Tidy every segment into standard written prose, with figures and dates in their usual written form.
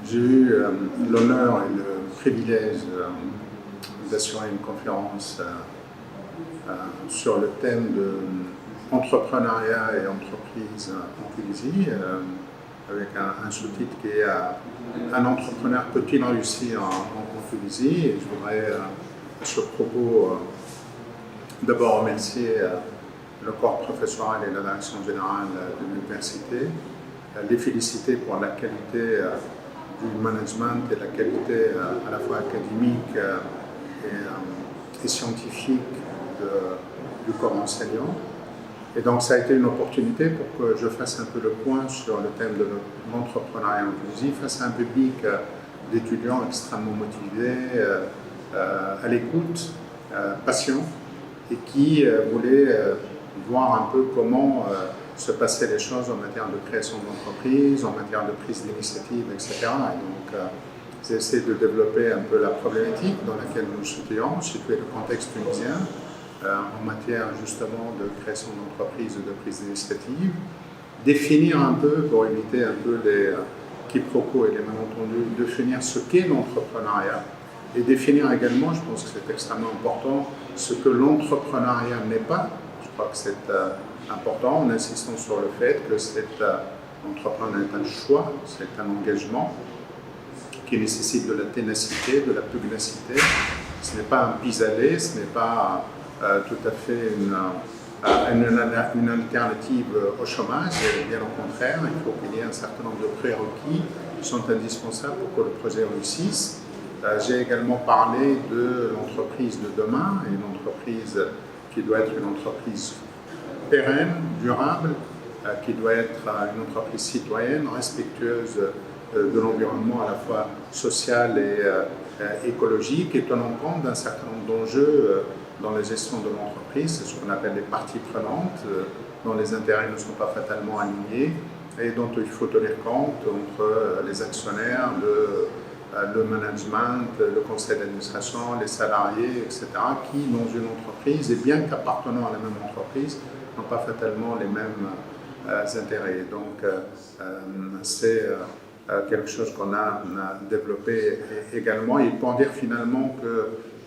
J'ai eu l'honneur et le privilège d'assurer une conférence sur le thème de entrepreneuriat et entreprise en Tunisie, avec un sous-titre qui est un entrepreneur peut-il réussir en Tunisie. Et je voudrais à ce propos d'abord remercier le corps professoral et la direction générale de l'université, les féliciter pour la qualité du management et la qualité à la fois académique et scientifique du corps enseignant. Et donc ça a été une opportunité pour que je fasse un peu le point sur le thème de l'entrepreneuriat en Tunisie face à un public d'étudiants extrêmement motivés, à l'écoute, patients, et qui voulaient voir un peu comment se passaient les choses en matière de création d'entreprise, en matière de prise d'initiative, etc. Et donc, j'ai essayé de développer un peu la problématique dans laquelle nous nous situons, situer le contexte tunisien en matière justement de création d'entreprise et de prise d'initiative, définir un peu, pour éviter un peu les quiproquos et les malentendus, définir ce qu'est l'entrepreneuriat et définir également, je pense que c'est extrêmement important, ce que l'entrepreneuriat n'est pas. Je crois que c'est important en insistant sur le fait que l'entrepreneuriat est un choix, c'est un engagement qui nécessite de la ténacité, de la pugnacité. Ce n'est pas un pis-aller, ce n'est pas tout à fait une alternative au chômage, et bien au contraire, il faut qu'il y ait un certain nombre de prérequis qui sont indispensables pour que le projet réussisse. J'ai également parlé de l'entreprise de demain, et une entreprise qui doit être une entreprise pérenne, durable, qui doit être une entreprise citoyenne, respectueuse de l'environnement à la fois social et écologique, et tenant compte d'un certain nombre d'enjeux dans la gestion de l'entreprise, c'est ce qu'on appelle les parties prenantes, dont les intérêts ne sont pas fatalement alignés, et dont il faut tenir compte entre les actionnaires, le management, le conseil d'administration, les salariés, etc., qui, dans une entreprise, et bien qu'appartenant à la même entreprise, n'ont pas fatalement les mêmes intérêts. Donc, c'est quelque chose qu'on a développé également. Et pour dire finalement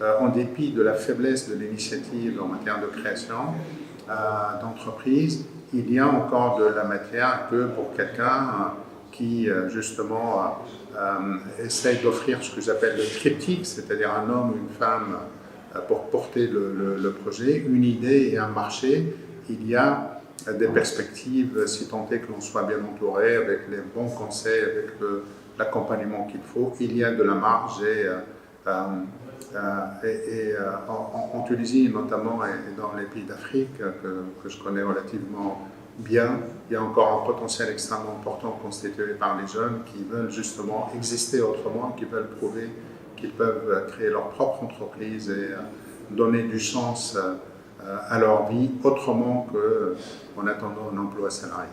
qu'en dépit de la faiblesse de l'initiative en matière de création d'entreprise, il y a encore de la matière que pour quelqu'un qui justement essaye d'offrir ce que j'appelle le triptyque, c'est-à-dire un homme, une femme pour porter le projet, une idée et un marché. Il y a des perspectives, si tant est que l'on soit bien entouré, avec les bons conseils, avec l'accompagnement qu'il faut. Il y a de la marge en Tunisie notamment et dans les pays d'Afrique que je connais relativement bien, il y a encore un potentiel extrêmement important constitué par les jeunes qui veulent justement exister autrement, qui veulent prouver qu'ils peuvent créer leur propre entreprise et donner du sens à leur vie autrement qu'en attendant un emploi salarié.